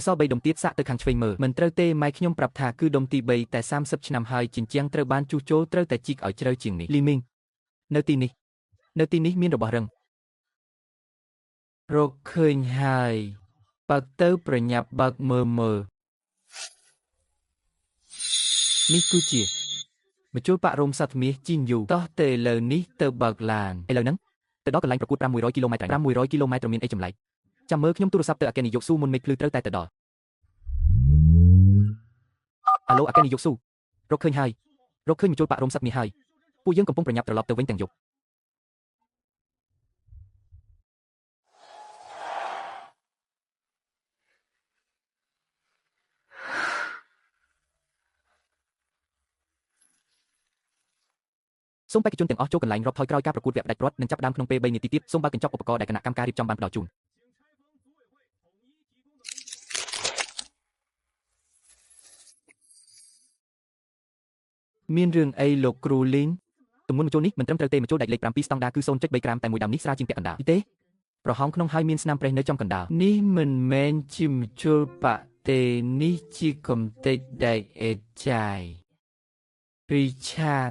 សល់3ដុំទៀតសាកទៅខាងឆ្វេងមើលមិនត្រូវទេម៉ែខ្ញុំប្រាប់ថាគឺដុំទី3តែ30ឆ្នាំហើយជញ្ជាំងត្រូវបានជួសជុលត្រូវតែជីកឲ្យជ្រៅជាងនេះលីមីងនៅទីនេះមានរបស់រឹងរកឃើញហើយបើកទៅប្រញាប់បើកមើលនេះគឺជាមជុលបាក់រោមសត្វមាសជីនយូតោះទៅឥឡូវនេះទៅបើកឡានឥឡូវហ្នឹងទៅដល់កន្លែងប្រកួត500គីឡូម៉ែត្រ500គីឡូម៉ែត្រមានអីចម្លែកចាំមើលខ្ញុំទូរស័ព្ទទៅអាកេនីយកស៊ូមុនមេឃភ្លឺត្រូវតែទៅដល់អាឡូអាកេនីយកស៊ូរកឃើញហើយរកឃើញមជុលបាក់រោមសត្វមាសហើយពួកយើងកំពុងប្រញាប់ត្រឡប់ទៅវិញទាំងយប់សូមបេក្ខជនទាំងអស់ចូលកន្លែងរាប់ថយក្រោយការប្រកួតវគ្គផ្ដាច់ព្រ័ត្រនឹងចាប់ផ្ដើមក្នុងពេល3នាទីទៀតសូមបើកកញ្ចប់ឧបករណ៍ដែលគណៈកម្មការរៀបចំបានផ្ដល់ជូនមានរឿងអីលោកគ្រូលីងទម្ងន់មជុលនេះមិនត្រឹមត្រូវទេមជុលដាច់លេខ7ស្តង់ដារគឺ0.3ក្រាមតែមួយដើមនេះស្រាជាងពាក់កណ្ដាលទេប្រហោងក្នុងហើយមានស្នាមប្រេះនៅចំកណ្ដាលនេះមិនមែនជាមជុលបាក់ទេនេះជាកំទេចដែកអេចាយរីឆាត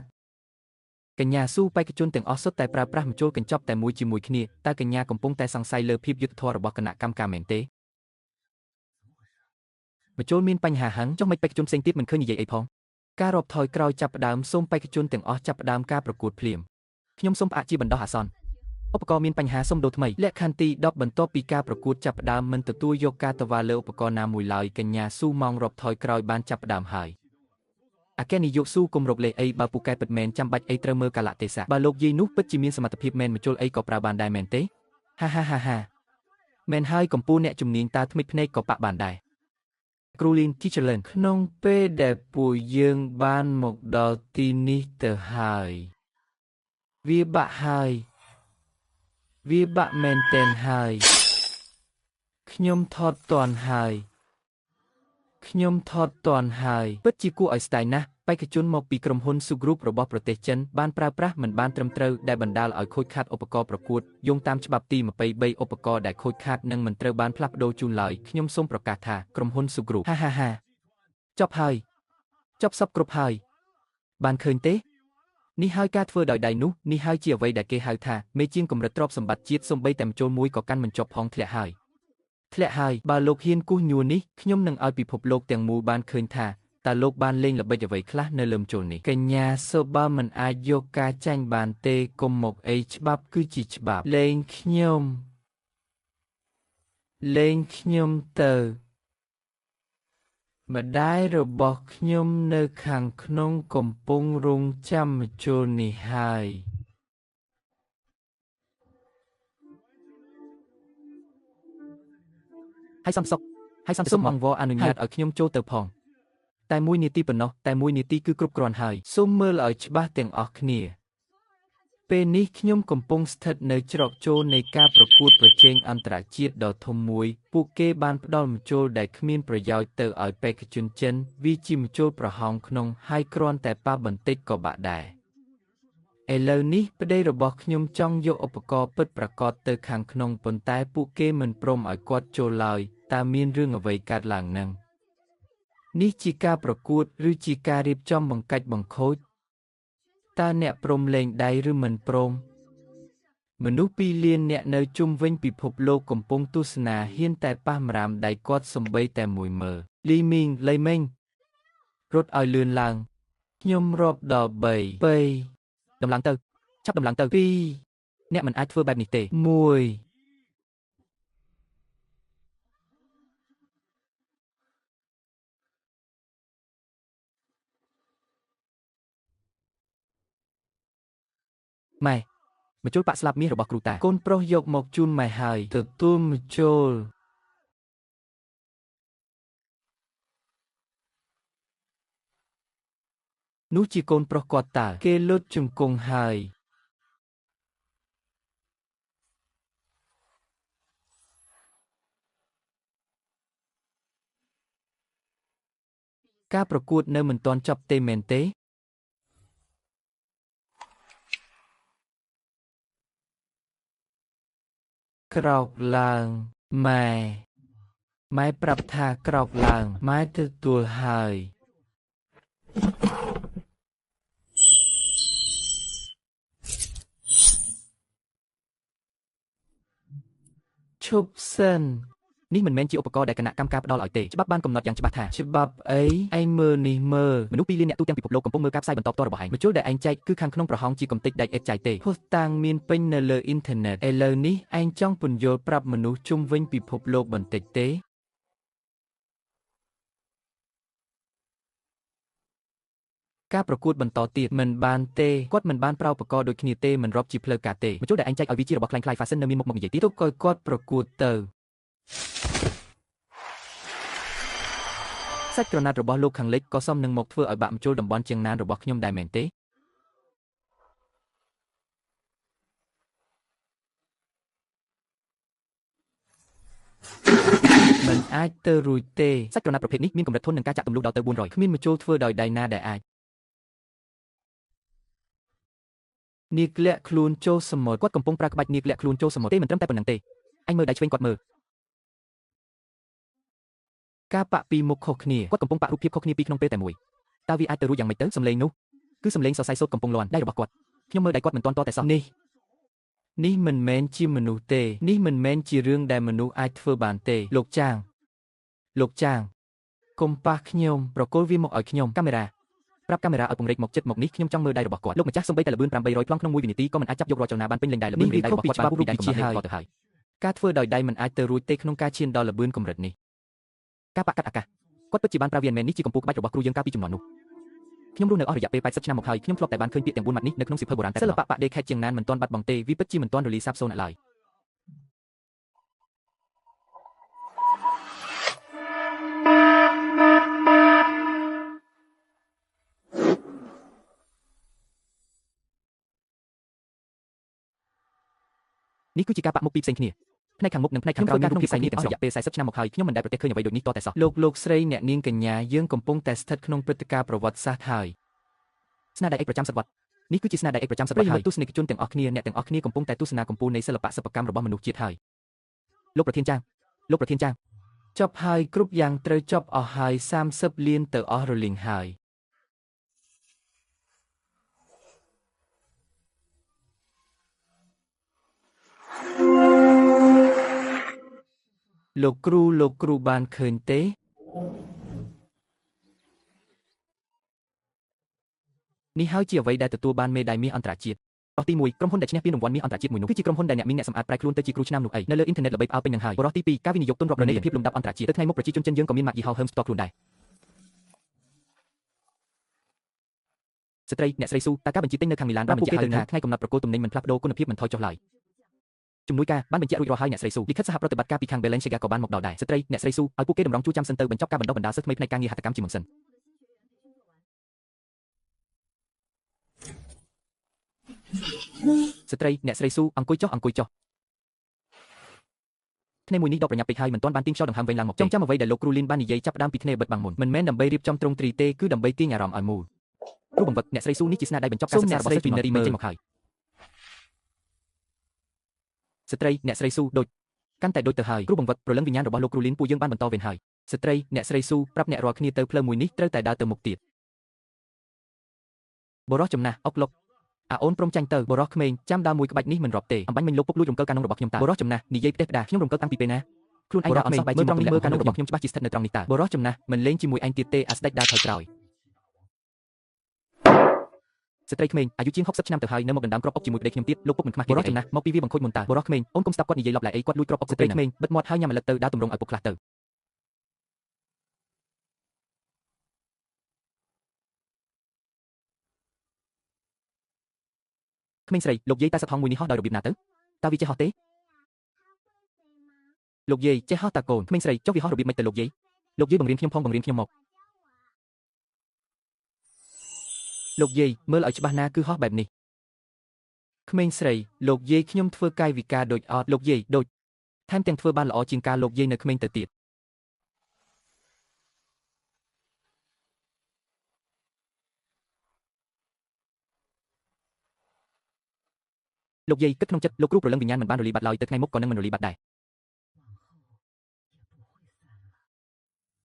កញ្ញាស៊ូបេក្ខជនទាំងអស់សុទ្ធតែប្រើប្រាស់មជុលកញ្ចប់តែមួយជាមួយគ្នាតើកញ្ញាកំពុងតែសង្ស័យលើភាពយុត្តិធម៌របស់គណៈកម្មការមែនទេមជុលមានបញ្ហាហឹងចុះមិនបេក្ខជនផ្សេងទៀតមិនឃើញនិយាយអីផងការរាប់ថយក្រោយចាប់ផ្ដើមសូមបេក្ខជនទាំងអស់ចាប់ផ្ដើមការប្រកួតភ្លាមខ្ញុំសូមផ្អាកជាបណ្ដោះអាសន្នឧបករណ៍មានបញ្ហាសូមដូរថ្មីលក្ខខណ្ឌទី10បន្ទាប់ពីការប្រកួតចាប់ផ្ដើមមិនទទួលយកការតវ៉ាលើឧបករណ៍ណាមួយឡើយកញ្ញាស៊ូម៉ោងរាប់ថយក្រោយបានចាប់ផ្ដើមហើយអាកេនីយកស៊ូគុំរកលេខអីបើពូកែពិតមែនចាំបាច់អីត្រូវមើលកាលៈទេសៈបើលោកយាយនោះពិតជាមានសមត្ថភាពមែនមជុលអីក៏ប្រើបានដែរមែនទេហាមែនហើយកំពូលអ្នកជំនាញតើថ្មិចភ្នែកក៏ប៉ាក់បានដែរគ្រូលីន Teacher Learn ក្នុងពេលដែលពួកយើងបានមកដល់ទីនេះទៅហើយវាបាក់ហើយវាបាក់មែនទែនហើយខ្ញុំថតតាន់ហើយពិតជាគួរឲ្យស្ដាយណាស់បេក្ខជនមកពីក្រុមហ៊ុន Su Group របស់ប្រទេសចិនបានប្រើប្រាស់មិនបានត្រឹមត្រូវដែលបណ្ដាលឲ្យខូចខាតឧបករណ៍ប្រកួតយោងតាមច្បាប់ទី23ឧបករណ៍ដែលខូចខាតនិងមិនត្រូវបានផ្លាស់ប្ដូរជូនឡើយខ្ញុំសូមប្រកាសថាក្រុមហ៊ុន Su Group ហាចប់ហើយចប់សពគ្រប់ហើយបានឃើញទេនេះហើយការធ្វើដោយដៃនោះនេះហើយជាអ្វីដែលគេហៅថាមេជាងកម្រិតទ្រព្យសម្បត្តិជាតិសូម្បីតែមជុលមួយក៏កាន់មិនជាប់ផងធ្លាក់ហើយបើលោកហ៊ានគូសញួរនេះខ្ញុំនឹងឲ្យពិភពលោកទាំងមូលបានឃើញថាតើលោកបានលេងល្បិចអ្វីខ្លះនៅលើមជុលនេះកញ្ញាសូបើមិនអាចយកការចាញ់បានទេកុំមកអីច្បាប់គឺជាច្បាប់លេងខ្ញុំទៅម្ដាយរបស់ខ្ញុំនៅខាងក្នុងកំពុងរង់ចាំមជុលនេះហើយហើយសំសុំអង្វរអនុញ្ញាតឲ្យខ្ញុំចូលទៅផងតែ1នាទីប៉ុណ្ណោះតែ1នាទីគឺគ្រប់គ្រាន់ហើយសូមមើលឲ្យច្បាស់ទាំងអស់គ្នាពេលនេះខ្ញុំកំពុងស្ថិតនៅច្រកចូលនៃការប្រកួតប្រជែងអន្តរជាតិដ៏ធំមួយពួកគេបានផ្ដល់មជុលដែលគ្មានប្រយោជន៍ទៅឲ្យបេក្ខជនចិនវាជាមជុលប្រហោងក្នុងហើយគ្រាន់តែប៉ះបន្តិចក៏បាក់ដែរឥឡូវនេះប្តីរបស់ខ្ញុំចង់យកឧបករណ៍ពិតប្រាកដទៅខាងក្នុងប៉ុន្តែពួកគេមិនព្រមឲ្យគាត់ចូលឡើយតើមានរឿងអ្វីកើតឡើងនឹងនេះជាការប្រកួតឬជាការរៀបចំបង្កាច់បង្ខូចតើអ្នកព្រមលែងដៃឬមិនព្រមមនុស្ស2លានអ្នកនៅជុំវិញពិភពលោកកំពុងទស្សនាហ៊ានតែប៉ះម្រាមដៃគាត់សំបីតែមួយមើលលីមីងលៃមេងរត់ឲ្យលឿនឡើងខ្ញុំរាប់ដល់3ដំឡើងទៅឆាប់ដំឡើងទៅ2អ្នកមិនអាចធ្វើបែបនេះទេ1ម៉ែមជុលប៉ាក់ស្លាប់មាសរបស់គ្រូតាកូនប្រុសយកមកជូនម៉ែហើយទទួលមជុលនោះជាកូនប្រុសគាត់តើគេលុតជង្គង់ហើយការប្រកួតនៅមិនទាន់ចប់ទេមែនទេក្រោកឡើងម៉ែ ម៉ែប្រាប់ថាក្រោកឡើងម៉ែទទួលហើយឈប់សិននេះមិនមែនជាឧបករណ៍ដែលគណៈកម្មការផ្ដល់ឲ្យទេច្បាប់បានកំណត់យ៉ាងច្បាស់ថាច្បាប់អីឯងមើលនេះមើលមនុស្ស2លានអ្នកទូទាំងពិភពលោកកំពុងមើលការផ្សាយបន្តផ្ទាល់របស់ឯងមជុលដែលឯងចែកគឺខាងក្នុងប្រហោងជាកំទេចដាច់ឥតចាយទេភស្តុតាងមានពេញនៅលើអ៊ីនធឺណិតឥឡូវនេះឯងចង់ពន្យល់ប្រាប់មនុស្សជុំវិញពិភពលោកបន្តិចទេការប្រកួតបន្តទៀតមិនបានទេគាត់មិនបានប្រើឧបករណ៍ដូចគ្នាទេមិនរាប់ជាផ្លូវការទេមជុលដែលឯងចែកឲ្យវាជារបស់ខ្លាំងៗ fashion នៅមានមុខមកនិយាយទៀតទុកឲ្យគាត់ប្រកួតទៅសាច់ក្រណាត់របស់លោកខាងលិចក៏សមនឹងមកធ្វើឲ្យបាក់មជុលតំបន់ជាងណានរបស់ខ្ញុំដែរមែនទេមិនអាចទៅរួចទេសាច់ក្រណាត់ប្រភេទនេះមានកម្រិតធន់នឹងការចាក់ទម្លុះដល់ទៅ400គ្មានមជុលធ្វើដោយដៃណាដែលអាចនាគលាក់ខ្លួនចូលសមុទ្រគាត់កំពុងប្រើក្បាច់នាគលាក់ខ្លួនចូលសមុទ្រទេមិនត្រឹមតែប៉ុណ្្នឹងទេអញមើលដៃឆ្វេងគាត់មើលការប៉ាក់ពីមុខខុសគ្នាគាត់កំពុងប៉ាក់រូបភាពខុសគ្នាពីក្នុងពេលតែមួយតើវាអាចទៅរួចយ៉ាងម៉េចទៅសំឡេងនោះគឺសំឡេងសរសៃសូត្រកំពុងលាន់ដៃរបស់គាត់ខ្ញុំមើលដៃគាត់មិនទាន់តតែសោះនេះមិនមែនជាមនុស្សទេនេះមិនមែនជារឿងដែលមនុស្សអាចធ្វើបានទេលោកចាងកុំប៉ះខ្ញុំប្រគល់វាមកឲ្យខ្ញុំកាមេរ៉ាប្រាប់កាមេរ៉ាឲ្យពង្រីកមកជិតមកនេះខ្ញុំចង់មើលដៃរបស់គាត់លោកម្ចាស់សូម្បីតែល្បឿន800ប្លង់ក្នុង1វិនាទីក៏មិនអាចចាប់យករចលនាបានពេញលេញដែរល្បឿនដៃរបស់គាត់បានពីដៃកម្លាំងក៏ទៅហើយការធ្វើដោយដៃមិនអាចទៅរួចទេក្នុងការឈានដល់ល្បឿនកម្រិតនេះការប៉ាក់កាត់អាកាសគាត់ពិតជាបានប្រើវាមែននេះជាកម្ពុជាក្បាច់របស់គ្រូយើងកាលពីជំនាន់នោះខ្ញុំរស់នៅអស់រយៈពេល80ឆ្នាំមកហើយខ្ញុំធ្លាប់តែបានឃើញពាក្យទាំង4ម៉ាត់នេះនៅក្នុងសៀវភៅបុរាណតែសិល្បៈប៉ាក់ដេខេតជាងណានមិនទាន់បាត់បង់ទេវាពិតជាមិនទាន់រលាយសាបសូន្យឡើយនេះគឺជាការប៉ាក់មុខពីរផ្សេងគ្នាផ្នែកខាងមុខនិងផ្នែកខាងក្រោយមានរូបភាពផ្សេងនេះទាំងរយៈពេល40ឆ្នាំមកហើយខ្ញុំមិនដែលប្រទះឃើញអ្វីដូចនេះតតែសោះលោកស្រីអ្នកនាងកញ្ញាយើងកំពុងតែស្ថិតក្នុងព្រឹត្តិការណ៍ប្រវត្តិសាស្ត្រហើយស្នាដៃឯកប្រចាំសតវត្សនេះគឺជាស្នាដៃឯកប្រចាំសតវត្សហើយទស្សនិកជនទាំងអស់គ្នាអ្នកទាំងអស់គ្នាកំពុងតែទស្សនាកំពូលនៃសិល្បៈសិប្បកម្មរបស់មនុស្សជាតិហើយលោកប្រធានចាងចប់ហើយគ្រប់យ៉ាងត្រូវចប់អស់ហើយ30លានទៅអស់រលីងហើយលោកគ្រូបានឃើញទេនេះហើយជាអ្វីដែលទទួលបានមេដាយមាសអន្តរជាតិបរិះទី1ក្រុមហ៊ុនដែលឈ្នះពានរង្វាន់មាសអន្តរជាតិមួយនោះគឺជាក្រុមហ៊ុនដែលអ្នកមានអ្នកសម្អាតប្រែខ្លួនទៅជាគ្រូឆ្នាំនោះអីនៅលើអ៊ីនធឺណិតល្បីផ្អើលពេញនឹងហើយបរិះទី2ការវិនិយោគទុនរាប់រយនៃភាពលំដាប់អន្តរជាតិទៅថ្ងៃមុខប្រជាជនចិនយើងក៏មានម៉ាកយីហោ Hermes ផ្ទាល់ខ្លួនដែរស្ត្រីអ្នកស្រីស៊ូតើការបញ្ជាទិញនៅខាងមីឡានបានបញ្ជាក់ឲ្យថាថ្ងៃកំណត់ប្រគល់ទំនិញមិនផ្លាស់ប្ដូរគុណភាពមិនថយចុះឡើយជំនួយការបានបញ្ជាក់រួចរាល់ហើយអ្នកស្រីស៊ូលិខិតសហប្រតិបត្តិការពីខាង Balenciaga ក៏បានមកដល់ដែរស្ត្រីអ្នកស្រីស៊ូឲ្យពួកគេតម្រង់ជួរចាំសិនទៅបញ្ចប់ការបណ្ដុះបណ្ដាលសិស្សថ្មីផ្នែកការងារហត្ថកម្មជាមុនសិនស្ត្រីអ្នកស្រីស៊ូអង្គុយចុះថ្ងៃមួយនេះដកប្រញាប់ពេកហើយមិនទាន់បានទាញខ្យល់ដង្ហើមវែងឡើងមកចងចាំអ្វីដែលលោកគ្រូលីនបាននិយាយចាប់ផ្ដើមពីថ្នេរបិទបាំងមុនមិនមែនដើម្បីរៀបចំទ្រង់ទ្រីទេគឺដើម្បីទាញអារម្មណ៍ឲ្យមូលគ្រូបង្វឹកអ្នកស្រីស៊ូនេះជាស្នាដៃបញ្ចប់ការសិក្សារបស់សិស្សពីនៅទីមេចេញមកហើយស្ត្រីអ្នកស្រីស៊ូដូចកាន់តែដូចទៅហើយគ្រូបង្វឹកប្រលឹងវិញ្ញាណរបស់លោកគ្រូលីនពួកយើងបានបន្តវេនហើយស្ត្រីអ្នកស្រីស៊ូប្រាប់អ្នករាល់គ្នាទៅផ្លូវមួយនេះត្រូវតែដើរទៅមុខទៀតបរោះចំណាស់អុកលុកអូនព្រមចាញ់ទៅបរោះក្មេងចាំដើមមួយក្បាច់នេះមិនរាប់ទេអំបញ្ញមិញលោកពុកលួចរំកិលកានងរបស់ខ្ញុំតើបរោះចំណាស់និយាយផ្ទះផ្ដាខ្ញុំរំកិលតាំងពីពេលណាខ្លួនឯងដើរអត់សោះបែរជាមកមើលកានងរបស់ខ្ញុំច្បាស់ជាស្ថិតនៅត្រង់នេះតើបរោះចំណាស់មិនលេងជាមួយឯងទៀតទេអាស្ដេចដើរថយក្រោយស្ត្រីក្មេងអាយុជាង60ឆ្នាំទៅហើយនៅមកដណ្ដើមគ្រាប់អុកជាមួយប្តីខ្ញុំទៀតលោកពុកមិនខ្មាស់គេបរោះចំណាស់មកពីវាបង្ខូចមុនតើបរោះក្មេងអូនកុំស្ដាប់គាត់និយាយឡប់ឡែអីគាត់លួចគ្រាប់អុកស្ត្រីក្មេងបិទមាត់ហើយញ៉ាំម្លឹកទៅដើរទម្រង់ឲ្យពុកខ្លះទៅក្មេងស្រីលោកយាយតើសត្វហង្សមួយនេះហោះដោយរបៀបណាទៅតើវាចេះហោះទេលោកយាយចេះហោះតាកូនក្មេងស្រីចុះវាហោះរបៀបម៉េចទៅលោកយាយបង្រៀនខ្ញុំផងបង្រៀនខ្ញុំមកលោកយាយមើលឲ្យច្បាស់ណាគឺហោះបែបនេះក្មេងស្រីលោកយាយខ្ញុំធ្វើកាយវិការដូចអត់លោកយាយដូចថែមទាំងធ្វើបានល្អជាងការលោកយាយនៅក្មេងទៅទៀតលោកយាយគិតក្នុងចិត្តលោកគ្រូប្រលឹងវិញ្ញាណមិនបានរលាយបាត់ឡើយទៅថ្ងៃមុខក៏នឹងមិនរលាយបាត់ដែរ